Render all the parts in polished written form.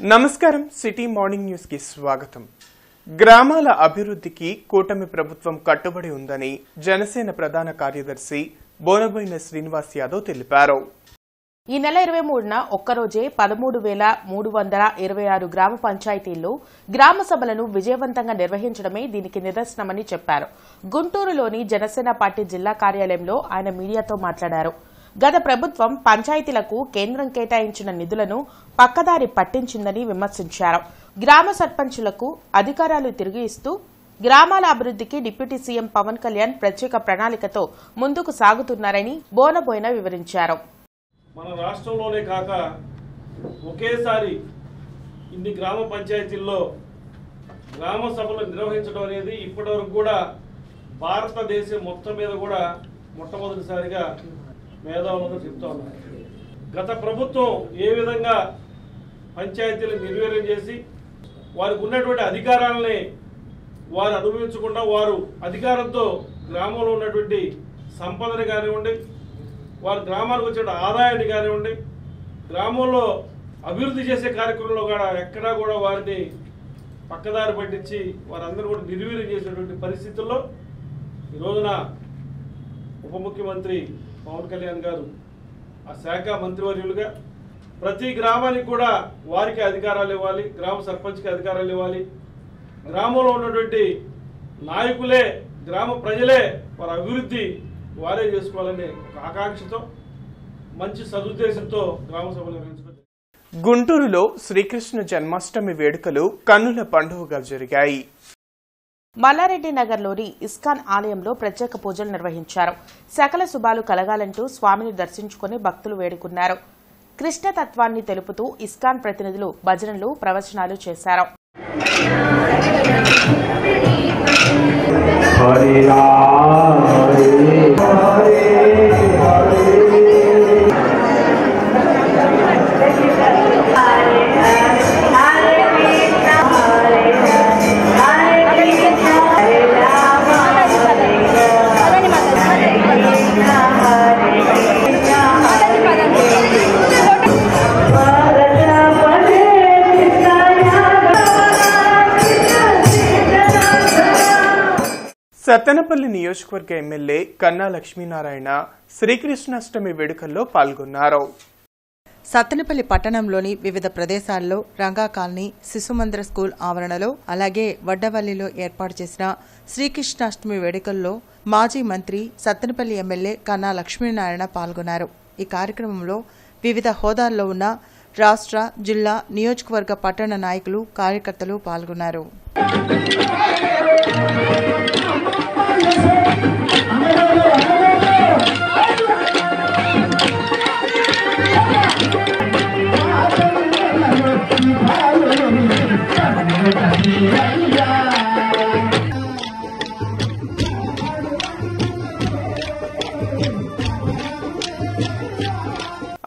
నమస్కారం city morning news కి స్వాగతం. గ్రామాల అభివృద్ధికి కూటమి ప్రభుత్వం కట్టుబడి ఉందని జనసేన ప్రధాన కార్యదర్శి బోనబోయిన శ్రీనివాస్ యాదవ్ తెలిపారు. ఈ నెల 23న ఒక్కరోజే 13,326 గ్రామ పంచాయతీల్లో గ్రామ సభలను విజయవంతంగా నిర్వహించడమే దీనికి నిదర్శనమని చెప్పారు. గుంటూరులోని జనసేన పార్టీ జిల్లా కార్యాలయంలో ఆయన మీడియాతో మాట్లాడారు. గత ప్రభుత్వం పంచాయతీలకు కేంద్రం కేటాయించిన నిధులను పక్కదారి పట్టించిందని విమర్శించారు. గ్రామ సర్పంచులకు అధికారాలు తిరిగి ఇస్తూ గ్రామాల అభివృద్ధికి డిప్యూటీ సీఎం పవన్ కళ్యాణ్ ప్రత్యేక ప్రణాళికతో ముందుకు సాగుతున్నారని బోనబోయిన వివరించారు. మన రాష్ట్రంలోనే కాక ఒకేసారి ఇన్ని గ్రామ పంచాయతీల్లో గ్రామ సభలు నిర్వహించడం అనేది ఇప్పటివరకు కూడా భారతదేశం మొత్తం మీద కూడా మొట్టమొదటిసారిగా మేధావులందరూ చెప్తా ఉన్నారు. గత ప్రభుత్వం ఏ విధంగా పంచాయతీలు నిర్వీర్యం చేసి వారికి ఉన్నటువంటి అధికారాలని వారు అనుభవించకుండా వారు అధికారంతో గ్రామంలో ఉన్నటువంటి సంపదని కానివ్వండి, వారి గ్రామానికి వచ్చే ఆదాయాన్ని కానివ్వండి, గ్రామంలో అభివృద్ధి చేసే కార్యక్రమంలో కూడా ఎక్కడా కూడా వారిని పక్కదారి పట్టించి వారందరూ కూడా నిర్వీర్యం చేసేటువంటి పరిస్థితుల్లో ఈ రోజున ఉప ముఖ్యమంత్రి పవన్ కళ్యాణ్ గారు ఆ శాఖ మంత్రివర్యులుగా ప్రతి గ్రామానికి కూడా వారికి అధికారాలు ఇవ్వాలి, గ్రామ సర్పంచ్కి అధికారాలు ఇవ్వాలి, గ్రామంలో ఉన్నటువంటి నాయకులే గ్రామ ప్రజలే వారి అభివృద్ధి వారే చేసుకోవాలనే ఒక ఆకాంక్షతో మంచి సదుద్దేశంతో గ్రామ సభలు నిర్వహించడం. గుంటూరులో శ్రీకృష్ణ జన్మాష్టమి వేడుకలు కన్నుల పండుగగా జరిగాయి. మల్లారెడ్డి నగర్లోని ఇస్కాన్ ఆలయంలో ప్రత్యేక పూజలు నిర్వహించారు. సకల శుభాలు కలగాలంటూ స్వామిని దర్శించుకుని భక్తులు వేడుకున్నారు. కృష్ణతత్వాన్ని తెలుపుతూ ఇస్కాన్ ప్రతినిధులు భజనలు, ప్రవచనాలు చేశారు. సత్తెనపల్లి నియోజకవర్గ ఎమ్మెల్యే కన్నా లక్ష్మీనారాయణ శ్రీకృష్ణాష్టమి వేడుకల్లో పాల్గొన్నారు. సత్తెనపల్లి పట్టణంలోని వివిధ ప్రదేశాల్లో రంగా కాలనీ, శిశుమందిర స్కూల్ ఆవరణలో, అలాగే వడ్డవల్లిలో ఏర్పాటు చేసిన శ్రీకృష్ణాష్టమి వేడుకల్లో మాజీ మంత్రి సత్తెనపల్లి ఎమ్మెల్యే కన్నా లక్ష్మీనారాయణ పాల్గొన్నారు. ఈ కార్యక్రమంలో వివిధ హోదాల్లో ఉన్న రాష్ట్ర, జిల్లా, నియోజకవర్గ, పట్టణ నాయకులు, కార్యకర్తలు పాల్గొన్నారు.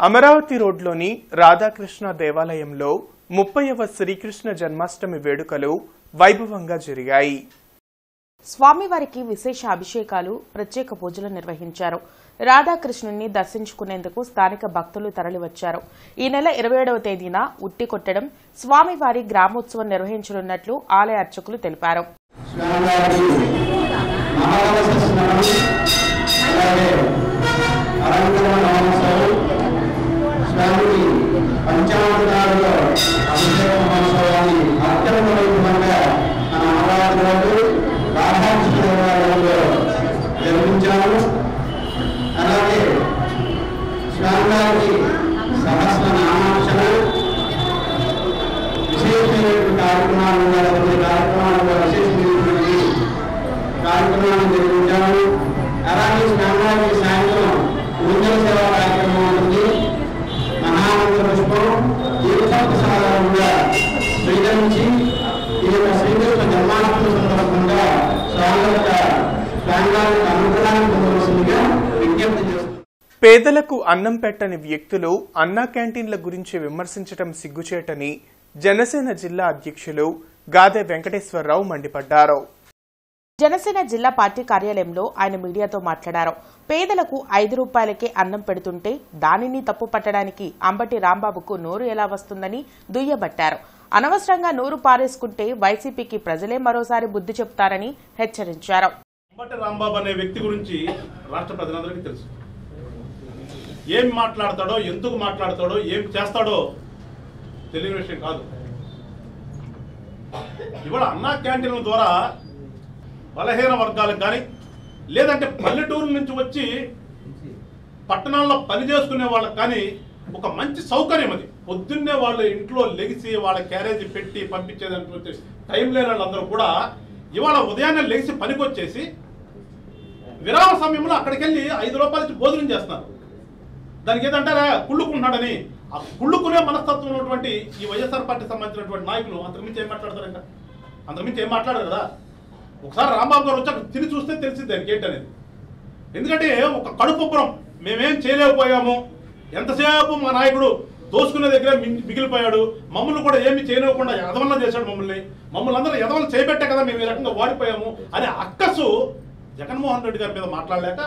అమరావతి రోడ్లోని రాధాకృష్ణ దేవాలయంలో 30వ శ్రీకృష్ణ జన్మాష్టమి వేడుకలు వైభవంగా జరిగాయి. స్వామివారికి విశేష అభిషేకాలు, ప్రత్యేక పూజలు నిర్వహించారు. రాధాకృష్ణుని దర్శించుకునేందుకు స్థానిక భక్తులు తరలివచ్చారు. ఈ నెల 27వ తేదీన ఉట్టి కొట్టడం, స్వామివారి గ్రామోత్సవం నిర్వహించనున్నట్లు ఆలయ అర్చకులు తెలిపారు. అలాగే స్వామివారికి సహస్రనామార్చన, విశేషమైనటువంటి కార్యక్రమాలు విశేషమైనటువంటి కార్యక్రమాలు నిర్వహించాము. అలాగే స్వామివారికి సాయంత్రం ఊంజల సేవా కార్యక్రమం ఉంటుంది. మహానంద పుష్పం తీర్థోపసారంగా స్వీకరించి ఈ యొక్క శ్రీకృష్ణ జన్మాష్టమి సందర్భంగా స్వామి యొక్క ప్రాంగాలకు అనుగ్రహాన్ని పొందవలసిందిగా విజ్ఞప్తి చేస్తారు. పేదలకు అన్నం పెట్టని వ్యక్తులు అన్నా క్యాంటీన్ల గురించి విమర్శించడం సిగ్గుచేటని జనసేన జిల్లా అధ్యక్షులు గాదె వెంకటేశ్వరరావు మండిపడ్డారు. జనసేన జిల్లా పార్టీ కార్యాలయంలో ఆయన మీడియాతో మాట్లాడారు. పేదలకు 5 రూపాయలకే అన్నం పెడుతుంటే దానిని తప్పు పట్టడానికి అంబటి రాంబాబుకు నోరు ఎలా వస్తుందని దుయ్యబట్టారు. అనవసరంగా నోరు పారేసుకుంటే వైసీపీకి ప్రజలే మరోసారి బుద్ధి చెప్తారని హెచ్చరించారు. అంబటి రాంబాబు అనే వ్యక్తి గురించి రాష్ట్ర ప్రజలందరికీ తెలుసు. ఏం మాట్లాడతాడో, ఎందుకు మాట్లాడతాడో, ఏం చేస్తాడో తెలియని విషయం కాదు. ఇవాళ అన్నా క్యాంటీన్ల ద్వారా బలహీన వర్గాలకు కానీ, లేదంటే పల్లెటూరు నుంచి వచ్చి పట్టణాల్లో పని చేసుకునే వాళ్ళకి కానీ ఒక మంచి సౌకర్యం అది. పొద్దున్నే వాళ్ళు ఇంట్లో లెగిసి వాళ్ళ క్యారేజీ పెట్టి పంపించేదానికి టైం లేని వాళ్ళందరూ కూడా ఇవాళ ఉదయాన్నే లెగిసి పనికి వచ్చేసి విరామ సమయంలో అక్కడికి వెళ్ళి 5 రూపాయలు ఇచ్చి భోజనం చేస్తున్నారు. దానికి ఏదంటారా, కుళ్ళుకుంటున్నాడని. ఆ కుళ్ళుకునే మనస్తత్వం ఉన్నటువంటి ఈ వైఎస్ఆర్ పార్టీ సంబంధించినటువంటి నాయకులు అంతకుమించి ఏం మాట్లాడతారంట? అంతకుమించి ఏం మాట్లాడారు కదా. ఒకసారి రాంబాబు గారు వచ్చి తిని చూస్తే తెలిసింది దానికి ఏంటనేది. ఎందుకంటే ఒక కడుపుబ్బరం, మేమేం చేయలేకపోయాము, ఎంతసేపు మా నాయకుడు దోసుకునే దగ్గర మిగిలిపోయాడు, మమ్మల్ని కూడా ఏమి చేయలేకుండా ఎదవల్ల చేశాడు, మమ్మల్ని అందరూ ఎదవలు చేయబట్టే కదా మేము ఈ రకంగా వాడిపోయాము అనే అక్కసు జగన్మోహన్ రెడ్డి గారి మీద మాట్లాడలేక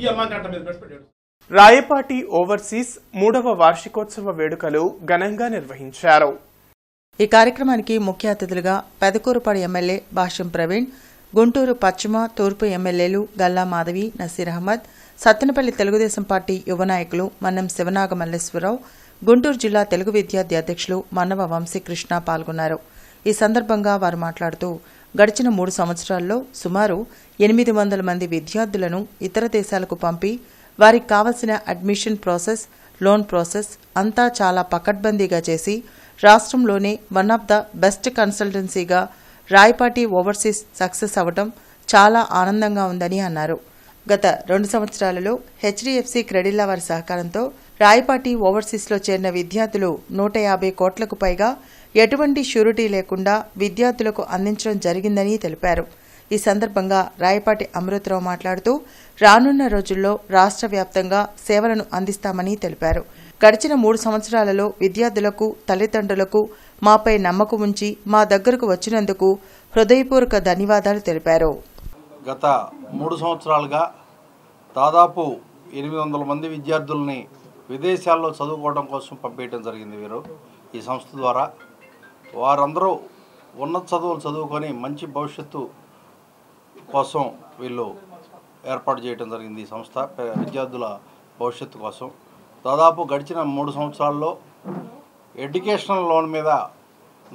ఈ అమ్మాయి మీద పెట్టాడు. రాయపాటి ఓవర్సీస్ 3వ వార్షికోత్సవ వేడుకలు ఘనంగా నిర్వహించారు. ఈ కార్యక్రమానికి ముఖ్య అతిథులుగా పెదకూరుపాడు ఎమ్మెల్యే భాష్యం ప్రవీణ్, గుంటూరు పశ్చిమ తూర్పు ఎమ్మెల్యేలు గల్లా మాధవి, నసీర్ అహ్మద్, సత్తెనపల్లి తెలుగుదేశం పార్టీ యువ నాయకులు మన్నం శివనాగ మల్లేశ్వరరావు, గుంటూరు జిల్లా తెలుగు విద్యార్థి అధ్యక్షులు మన్నవ వంశీకృష్ణ పాల్గొన్నారు. ఈ సందర్భంగా వారు మాట్లాడుతూ గడిచిన 3 సంవత్సరాల్లో సుమారు 800 మంది విద్యార్థులను ఇతర దేశాలకు పంపి వారికి కావలసిన అడ్మిషన్ ప్రాసెస్, లోన్ ప్రాసెస్ అంతా చాలా పకడ్బందీగా చేసి రాష్ట్రంలోనే వన్ ఆఫ్ ద బెస్ట్ కన్సల్టెన్సీగా రాయపాటి ఓవర్సీస్ సక్సెస్ అవ్వడం చాలా ఆనందంగా ఉందని అన్నారు. గత 2 సంవత్సరాలలో హెచ్డీఎఫ్సీ క్రెడిట్ల వారి సహకారంతో రాయపాటి ఓవర్సీస్లో చేరిన విద్యార్థులు 150 కోట్లకు పైగా ఎటువంటి షూరిటీ లేకుండా విద్యార్థులకు అందించడం జరిగిందని తెలిపారు. ఈ సందర్భంగా రాయపాటి అమృతరావు మాట్లాడుతూ రానున్న రోజుల్లో రాష్ట్ర వ్యాప్తంగా సేవలను అందిస్తామని తెలిపారు. గడిచిన 3 సంవత్సరాలలో విద్యార్థులకు, తల్లిదండ్రులకు మాపై నమ్మకం ఉంచి మా దగ్గరకు వచ్చినందుకు హృదయపూర్వక ధన్యవాదాలు తెలిపారు. గత 3 సంవత్సరాలుగా దాదాపు 800 మంది విద్యార్థుల్ని విదేశాల్లో చదువుకోవడం కోసం పంపించడం జరిగింది. వీరు ఈ సంస్థ ద్వారా వారందరూ ఉన్నత చదువులు చదువుకొని మంచి భవిష్యత్తు కోసం వీళ్ళు ఏర్పాటు చేయడం జరిగింది. ఈ సంస్థ విద్యార్థుల భవిష్యత్తు కోసం దాదాపు గడిచిన 3 సంవత్సరాల్లో ఎడ్యుకేషనల్ లోన్ మీద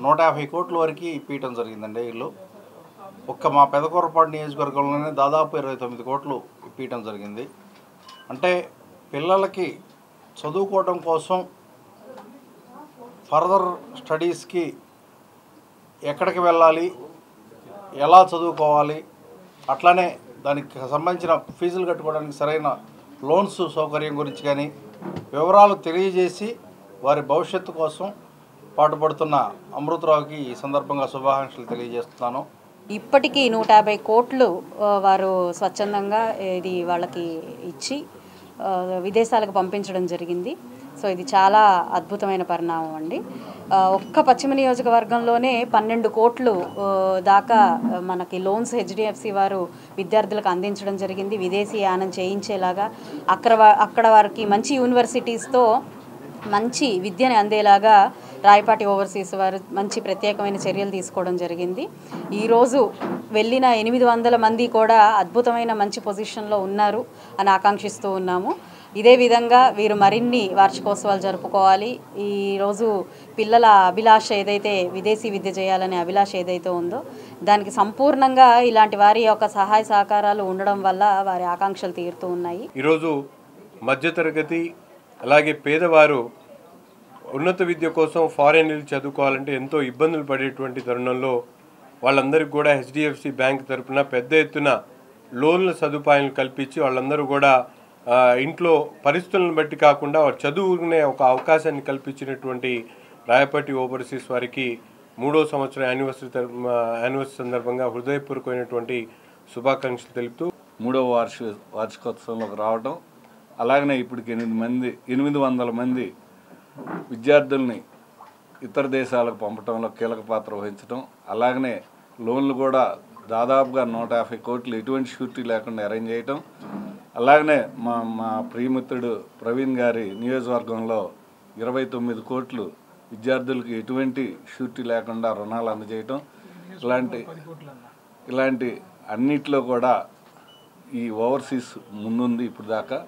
150 కోట్ల వరకు ఇప్పించడం జరిగిందండి. వీళ్ళు ఒక్క మా పెదకూరపాడు నియోజకవర్గంలోనే దాదాపు 29 కోట్లు ఇప్పించడం జరిగింది. అంటే పిల్లలకి చదువుకోవడం కోసం ఫర్దర్ స్టడీస్కి ఎక్కడికి వెళ్ళాలి, ఎలా చదువుకోవాలి, అట్లానే దానికి సంబంధించిన ఫీజులు కట్టుకోవడానికి సరైన లోన్స్ సౌకర్యం గురించి కానీ వివరాలు తెలియజేసి వారి భవిష్యత్తు కోసం పాటుపడుతున్న అమృతరావుకి ఈ సందర్భంగా శుభాకాంక్షలు తెలియజేస్తున్నాను. ఇప్పటికీ 150 కోట్లు వారు స్వచ్ఛందంగా ఇది వాళ్ళకి ఇచ్చి విదేశాలకు పంపించడం జరిగింది. సో ఇది చాలా అద్భుతమైన పరిణామం అండి. ఒక్క పశ్చిమ నియోజకవర్గంలోనే 12 కోట్లు దాకా మనకి లోన్స్ హెచ్డిఎఫ్సి వారు విద్యార్థులకు అందించడం జరిగింది. విదేశీ యానం చేయించేలాగా అక్కడ వారికి మంచి యూనివర్సిటీస్తో మంచి విద్యని అందేలాగా రాయపాటి ఓవర్సీస్ వారు మంచి ప్రత్యేకమైన చర్యలు తీసుకోవడం జరిగింది. ఈరోజు వెళ్ళిన 800 మంది కూడా అద్భుతమైన మంచి పొజిషన్లో ఉన్నారు అని ఆకాంక్షిస్తూ ఉన్నాము. ఇదే విధంగా వీరు మరిన్ని వార్షికోత్సవాలు జరుపుకోవాలి. ఈరోజు పిల్లల అభిలాష ఏదైతే విదేశీ విద్య చేయాలనే అభిలాష ఏదైతే ఉందో దానికి సంపూర్ణంగా ఇలాంటి వారి యొక్క సహాయ సహకారాలు ఉండడం వల్ల వారి ఆకాంక్షలు తీరుతూ ఉన్నాయి. ఈరోజు మధ్యతరగతి అలాగే పేదవారు ఉన్నత విద్య కోసం ఫారెన్ వెళ్ళి చదువుకోవాలంటే ఎంతో ఇబ్బందులు పడేటువంటి తరుణంలో వాళ్ళందరికీ కూడా హెచ్డిఎఫ్సి బ్యాంక్ తరఫున పెద్ద ఎత్తున లోన్ల సదుపాయాలను కల్పించి వాళ్ళందరూ కూడా ఇంట్లో పరిస్థితులను బట్టి కాకుండా వారు చదువుకునే ఒక అవకాశాన్ని కల్పించినటువంటి రాయపాటి ఓవర్సీస్ వారికి 3వ సంవత్సరం యానివర్సరీ సందర్భంగా హృదయపూర్వకమైనటువంటి శుభాకాంక్షలు తెలుపుతూ 3వ వార్షికోత్సవంలోకి రావడం, అలాగనే ఇప్పటికి 800 మంది విద్యార్థుల్ని ఇతర దేశాలకు పంపడంలో కీలక పాత్ర వహించడం, అలాగనే లోన్లు కూడా దాదాపుగా 150 కోట్లు ఎటువంటి షూరిటీ లేకుండా అరేంజ్ చేయటం, అలాగనే మా ప్రియమిత్రుడు ప్రవీణ్ గారి నియోజకవర్గంలో 29 కోట్లు విద్యార్థులకు ఎటువంటి షూరిటీ లేకుండా రుణాలు అందజేయటం, ఇలాంటి అన్నిట్లో కూడా ఈ ఓవర్సీస్ ముందుంది ఇప్పుడు దాకా.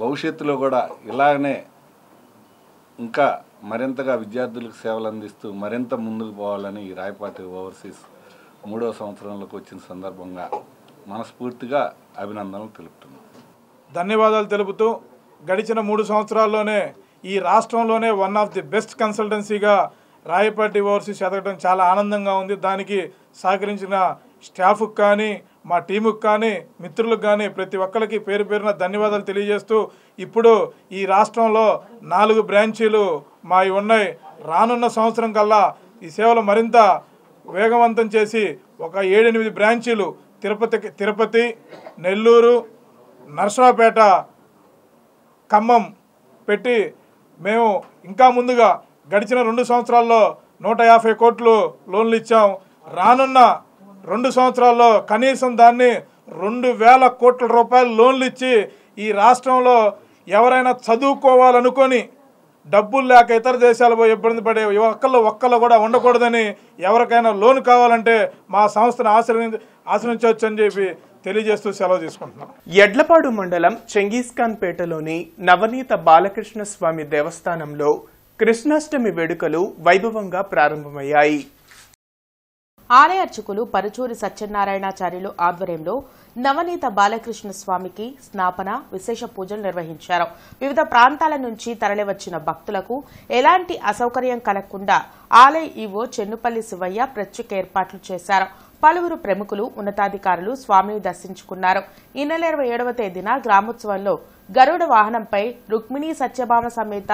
భవిష్యత్తులో కూడా ఇలాగనే ఇంకా మరింతగా విద్యార్థులకు సేవలు అందిస్తూ మరింత ముందుకు పోవాలని ఈ రాయపాటి ఓవర్సీస్ 3వ సంవత్సరంలోకి వచ్చిన సందర్భంగా మనస్ఫూర్తిగా అభినందనలు తెలుపుతున్నాను. ధన్యవాదాలు తెలుపుతూ గడిచిన 3 సంవత్సరాల్లోనే ఈ రాష్ట్రంలోనే వన్ ఆఫ్ ది బెస్ట్ కన్సల్టెన్సీగా రాయపాటి ఓవర్సీస్ ఎదగడం చాలా ఆనందంగా ఉంది. దానికి సహకరించిన స్టాఫ్కి కానీ మా టీముకి కానీ మిత్రులకు కానీ ప్రతి ఒక్కరికి పేరు పేరున ధన్యవాదాలు తెలియజేస్తూ ఇప్పుడు ఈ రాష్ట్రంలో 4 బ్రాంచీలు మావి ఉన్నాయి. రానున్న సంవత్సరం కల్లా ఈ సేవలు మరింత వేగవంతం చేసి ఒక 7-8 బ్రాంచీలు తిరుపతి, నెల్లూరు, నర్సరావుపేట, ఖమ్మం పెట్టి మేము ఇంకా ముందుగా గడిచిన 2 సంవత్సరాల్లో 150 కోట్లు లోన్లు ఇచ్చాం. రానున్న 2 సంవత్సరాల్లో కనీసం దాన్ని 2000 కోట్ల రూపాయలు లోన్లు ఇచ్చి ఈ రాష్ట్రంలో ఎవరైనా చదువుకోవాలనుకొని డబ్బులు లేక ఇతర దేశాలు పోయి ఇబ్బంది పడే ఒక్కళ్ళు కూడా ఉండకూడదని, ఎవరికైనా లోన్ కావాలంటే మా సంస్థను ఆశ్రయించవచ్చు అని చెప్పి తెలియజేస్తూ సెలవు తీసుకుంటున్నాం. ఎడ్లపాడు మండలం చెంగీస్ఖాన్ పేటలోని నవనీత బాలకృష్ణ స్వామి దేవస్థానంలో కృష్ణాష్టమి వేడుకలు వైభవంగా ప్రారంభమయ్యాయి. ఆలయ అర్చకులు పరుచూరి సత్యనారాయణాచార్యులు ఆధ్వర్యంలో నవనీత బాలకృష్ణ స్వామికి స్నాపన, విశేష పూజలు నిర్వహించారు. వివిధ ప్రాంతాల నుంచి తరలివచ్చిన భక్తులకు ఎలాంటి అసౌకర్యం కలగకుండా ఆలయ ఈవో చెన్నుపల్లి శివయ్య ప్రత్యేక ఏర్పాట్లు చేశారు. పలువురు ప్రముఖులు, ఉన్నతాధికారులు స్వామిని దర్శించుకున్నారు. ఈ నెల 27వ తేదీన గ్రామోత్సవంలో గరుడ వాహనంపై రుక్మిణీ సత్యభామ సమేత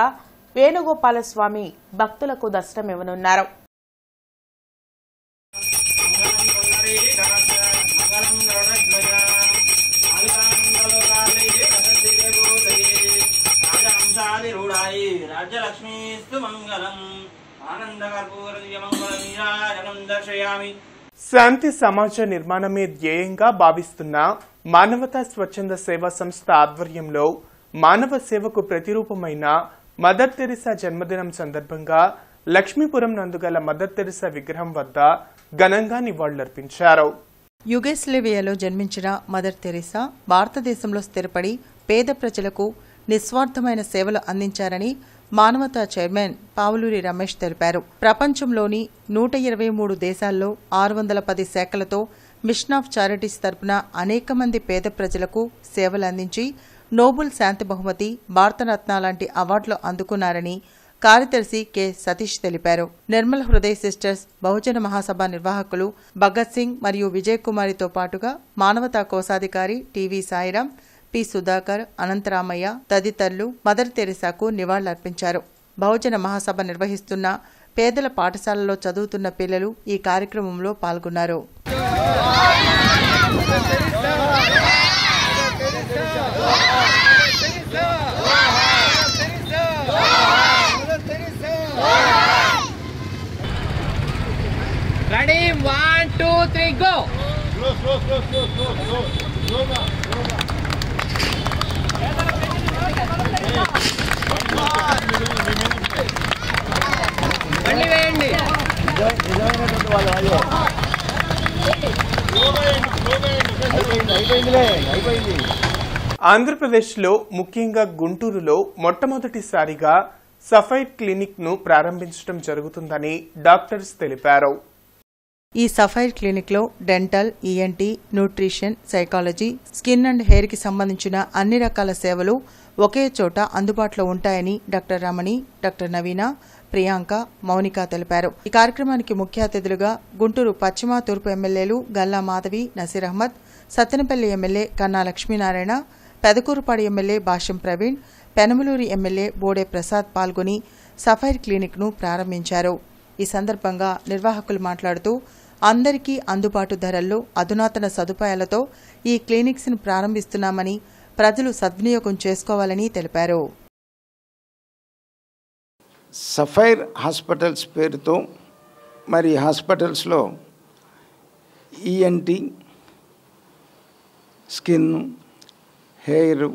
వేణుగోపాల స్వామి భక్తులకు దర్శనమివ్వనున్నారు. శాంతి సమాజ నిర్మాణమే ధ్యేయంగా భావిస్తున్న మానవతా స్వచ్ఛంద సేవా సంస్థ ఆధ్వర్యంలో మానవ సేవకు ప్రతిరూపమైన మదర్ తెరిసా జన్మదినం సందర్భంగా లక్ష్మీపురం నందుగల మదర్ తెరిసా విగ్రహం వద్ద ఘనంగా నివాళులర్పించారు. యుగోస్లేవియాలో జన్మించిన మదర్ తెరిసా భారతదేశంలో స్థిరపడి పేద ప్రజలకు నిస్వార్థమైన సేవలు అందించారని మానవతా చైర్మన్ పావులూరి రమేష్ తెలిపారు. ప్రపంచంలోని 123 దేశాల్లో 610 శాఖలతో మిషన్ ఆఫ్ చారిటీస్ తరపున అనేక మంది పేద ప్రజలకు సేవలు అందించి నోబెల్ శాంతి బహుమతి, భారతరత్న లాంటి అవార్డులు అందుకున్నారని కార్యదర్శి కె సతీష్ తెలిపారు. నిర్మల్ హృదయ్ సిస్టర్స్, బహుజన మహాసభ నిర్వాహకులు భగత్ సింగ్ మరియు విజయ్ కుమారితో పాటుగా మానవతా కోశాధికారి టివి సాయిరాం, పి సుధాకర్, అనంతరామయ్య తదితరులు మదర్ తెరిసాకు నివాళులర్పించారు. బహుజన మహాసభ నిర్వహిస్తున్న పేదల పాఠశాలలో చదువుతున్న పిల్లలు ఈ కార్యక్రమంలో పాల్గొన్నారు. Ready? 1, 2, 3, go! మళ్ళీ వేయండి. ఆంధ్రప్రదేశ్లో ముఖ్యంగా గుంటూరులో మొట్టమొదటిసారిగా సఫైర్ క్లినిక్ ను ప్రారంభించడం జరుగుతుందని డాక్టర్స్ తెలిపారు. ఈ సఫైర్ క్లినిక్లో dental, ENT, nutrition, psychology, skin and hair కి సంబంధించిన అన్ని రకాల సేవలు ఒకే చోట అందుబాటులో ఉంటాయని డాక్టర్ రమణి, డాక్టర్ నవీన, ప్రియాంక, మౌనిక తెలిపారు. ఈ కార్యక్రమానికి ముఖ్య అతిథులుగా గుంటూరు పశ్చిమ తూర్పు ఎమ్మెల్యేలు Galla Madhavi, Naseer Ahmed, Sattenapalli MLA Kanna Lakshminarayana, Pedakurapadu MLA Bhashyam Praveen, Penamaluru MLA Bode Prasad పాల్గొని సఫైర్ క్లినిక్ ను ప్రారంభించారు. ఈ సందర్భంగా నిర్వాహకులు మాట్లాడుతూ అందరికీ అందుబాటు ధరల్లో అధునాతన సదుపాయాలతో ఈ క్లినిక్స్ ను ప్రారంభిస్తున్నామని, ప్రజలు సద్వినియోగం చేసుకోవాలని తెలిపారు. సఫైర్ హాస్పిటల్స్ పేరుతో మరి హాస్పిటల్స్లో ENT, skin, hair,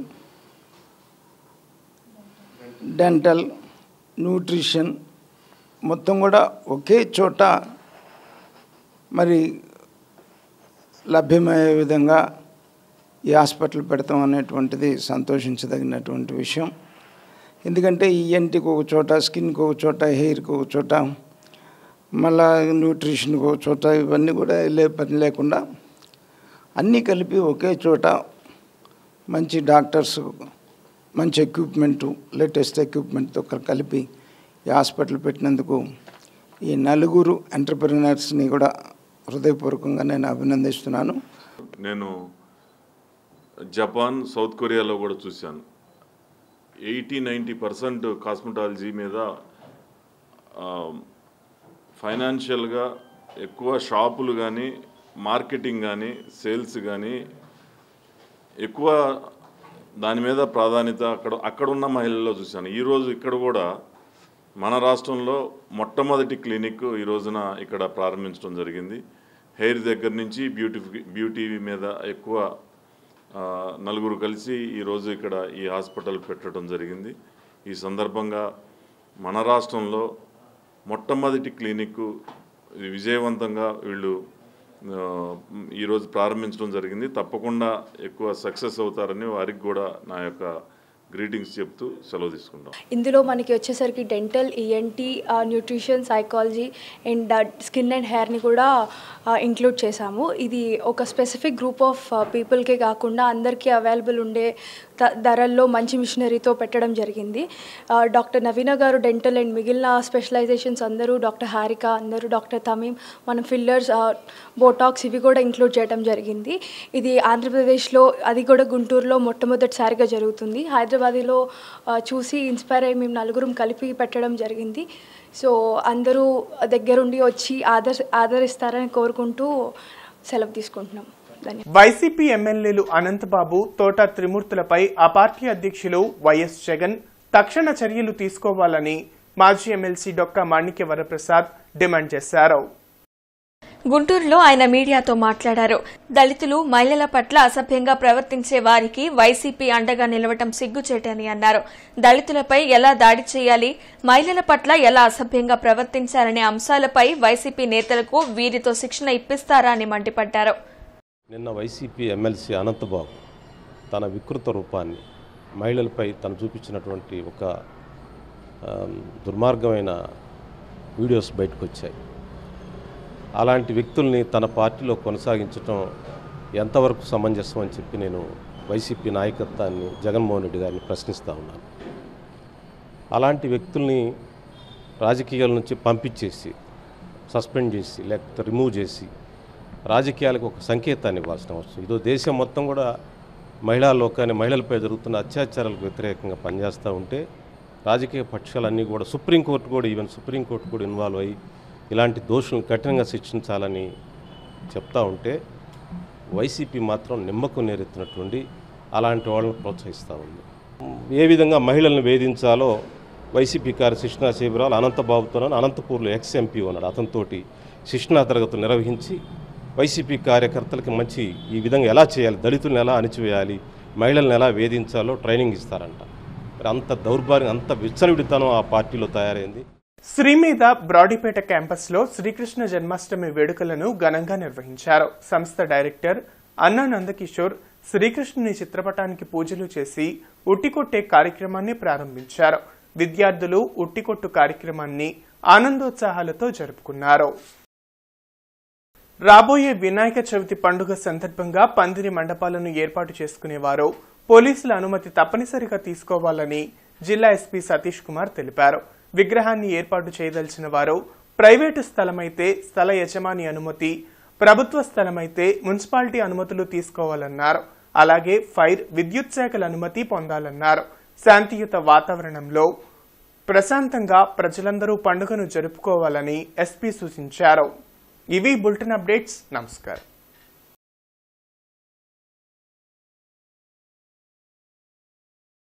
dental, nutrition మొత్తం కూడా ఒకే చోట మరి లభ్యమయ్యే విధంగా ఈ హాస్పిటల్ పెడతాం అనేటువంటిది సంతోషించదగినటువంటి విషయం. ఎందుకంటే ఈఎన్టీకి ఒక చోట, స్కిన్కి ఒక చోట, హెయిర్కి ఒక చోట, మళ్ళా న్యూట్రిషన్కి ఒక చోట, ఇవన్నీ కూడా వెళ్ళే పని లేకుండా అన్నీ కలిపి ఒకే చోట మంచి డాక్టర్స్, మంచి ఎక్విప్మెంటు, లేటెస్ట్ ఎక్విప్మెంట్తో కలిపి ఈ హాస్పిటల్ పెట్టినందుకు ఈ నలుగురు ఎంటర్ప్రినర్స్ని కూడా హృదయపూర్వకంగా నేను అభినందిస్తున్నాను. నేను జపాన్, సౌత్ కొరియాలో కూడా చూశాను. 80-90% కాస్మెటాలజీ మీద ఫైనాన్షియల్గా ఎక్కువ షాపులు కానీ, మార్కెటింగ్ కానీ, సేల్స్ కానీ ఎక్కువ దాని మీద ప్రాధాన్యత అక్కడున్న మహిళల్లో చూశాను. ఈరోజు ఇక్కడ కూడా మన రాష్ట్రంలో మొట్టమొదటి క్లినిక్ ఈ రోజున ఇక్కడ ప్రారంభించడం జరిగింది. హెయిర్ దగ్గర నుంచి బ్యూటీ మీద ఎక్కువ నలుగురు కలిసి ఈరోజు ఇక్కడ ఈ హాస్పిటల్ పెట్టడం జరిగింది. ఈ సందర్భంగా మన రాష్ట్రంలో మొట్టమొదటి క్లినిక్ విజయవంతంగా వీళ్ళు ఈరోజు ప్రారంభించడం జరిగింది. తప్పకుండా ఎక్కువ సక్సెస్ అవుతారని వారికి కూడా నా యొక్క గ్రీటింగ్స్ చెప్తూ సెలవు తీసుకుంటాం. ఇందులో మనకి వచ్చేసరికి dental, ENT, nutrition, psychology and skin and హెయిర్ని కూడా ఇంక్లూడ్ చేశాము. ఇది ఒక స్పెసిఫిక్ గ్రూప్ ఆఫ్ పీపుల్కే కాకుండా అందరికీ అవైలబుల్ ఉండే ధరల్లో మంచి మిషనరీతో పెట్టడం జరిగింది. డాక్టర్ నవీన గారు డెంటల్ అండ్ మిగిలిన స్పెషలైజేషన్స్ అందరూ, డాక్టర్ హారిక అందరూ, డాక్టర్ తమీమ్, మనం ఫిల్లర్స్, బోటాక్స్ ఇవి కూడా ఇంక్లూడ్ చేయడం జరిగింది. ఇది ఆంధ్రప్రదేశ్లో, అది కూడా గుంటూరులో మొట్టమొదటిసారిగా జరుగుతుంది. హైదరాబాద్లో చూసి ఇన్స్పైర్ అయ్యి మేము నలుగురం కలిపి పెట్టడం జరిగింది. సో అందరూ దగ్గరుండి వచ్చి ఆదరిస్తారని కోరుకుంటూ సెలవు తీసుకుంటున్నాం. వైసీపీ ఎమ్మెల్యేలు అనంతబాబు, తోట త్రిమూర్తులపై ఆ పార్టీ అధ్యక్షులు వైఎస్ జగన్ తక్షణ చర్యలు తీసుకోవాలని మాజీ ఎమ్మెల్సీ డొక్కా మాణిక్య వరప్రసాద్ డిమాండ్ చేశారు. గుంటూరులో ఆయన మీడియాతో మాట్లాడారు. దళితులు, మహిళల పట్ల అసభ్యంగా ప్రవర్తించే వారికి వైసీపీ అండగా నిలవటం సిగ్గుచేటని అన్నారు. దళితులపై ఎలా దాడి చేయాలి, మహిళల పట్ల ఎలా అసభ్యంగా ప్రవర్తించాలనే అంశాలపై వైసీపీ నేతలకు వీరితో శిక్షణ ఇప్పిస్తారా అని మండిపడ్డారు. నిన్న వైసీపీ ఎమ్మెల్సీ అనంతబాబు తన వికృత రూపాన్ని, మహిళలపై తను చూపించినటువంటి ఒక దుర్మార్గమైన వీడియోస్ బయటకు వచ్చాయి. అలాంటి వ్యక్తుల్ని తన పార్టీలో కొనసాగించడం ఎంతవరకు సమంజసం అని చెప్పి నేను వైసీపీ నాయకత్వాన్ని, జగన్మోహన్ రెడ్డి గారిని ప్రశ్నిస్తూ ఉన్నాను. అలాంటి వ్యక్తుల్ని రాజకీయాల నుంచి పంపించేసి, సస్పెండ్ చేసి, లేకపోతే రిమూవ్ చేసి రాజకీయాలకు ఒక సంకేతాన్ని ఇవ్వాల్సిన అవసరం. ఇదో దేశం మొత్తం కూడా మహిళా లోకాన్ని, మహిళలపై జరుగుతున్న అత్యాచారాలకు వ్యతిరేకంగా పనిచేస్తూ ఉంటే రాజకీయ పక్షాలన్నీ కూడా, సుప్రీంకోర్టు కూడా, ఈవెన్ సుప్రీంకోర్టు కూడా ఇన్వాల్వ్ అయ్యి ఇలాంటి దోషులను కఠినంగా శిక్షించాలని చెప్తా ఉంటే వైసీపీ మాత్రం నిమ్మకు నేరెత్తినటువంటి అలాంటి వాళ్ళని ప్రోత్సహిస్తూ ఉంది. ఏ విధంగా మహిళలను వేధించాలో వైసీపీ శిక్షణా శిబిరాలు అనంతబాబుతో, అనంతపూర్లో ఎక్స్-ఎంపీ ఉన్నాడు, అతనితోటి శిక్షణా తరగతులు నిర్వహించి వైసీపీ కార్యకర్తలకి మంచి ఈ విధంగా ఎలా చేయాలి, దళితులను ఎలా అణిచివేయాలి, మహిళలను ఎలా వేధించాలో ట్రైనింగ్ ఇస్తారంట. అంత దౌర్భాగ్యం, అంత విచ్చలవిడితనం ఆ పార్టీలో తయారైంది. శ్రీమేధ బ్రాడీపేట క్యాంపస్లో శ్రీకృష్ణ జన్మాష్టమి వేడుకలను ఘనంగా నిర్వహించారు. సంస్థ డైరెక్టర్ అన్నా నందకిషోర్ శ్రీకృష్ణుని చిత్రపటానికి పూజలు చేసి ఉట్టికొట్టే కార్యక్రమాన్ని ప్రారంభించారు. విద్యార్థులు ఉట్టికొట్టు కార్యక్రమాన్ని ఆనందోత్సాహాలతో జరుపుకున్నారు. రాబోయే వినాయక చవితి పండుగ సందర్భంగా పందిరి మండపాలను ఏర్పాటు చేసుకునేవారు పోలీసుల అనుమతి తప్పనిసరిగా తీసుకోవాలని జిల్లా ఎస్పీ సతీష్ కుమార్ తెలిపారు. విగ్రహాన్ని ఏర్పాటు చేయదలిచిన వారు ప్రైవేటు స్థలమైతే స్థల యజమాని అనుమతి, ప్రభుత్వ స్థలమైతే మున్సిపాలిటీ అనుమతులు తీసుకోవాలన్నారు. అలాగే ఫైర్, విద్యుత్ శాఖల అనుమతి పొందాలన్నారు. శాంతియుత వాతావరణంలో ప్రశాంతంగా ప్రజలందరూ పండుగను జరుపుకోవాలని ఎస్పీ సూచించారు. ఇవి బులెటిన్ అప్డేట్స్. నమస్కారం.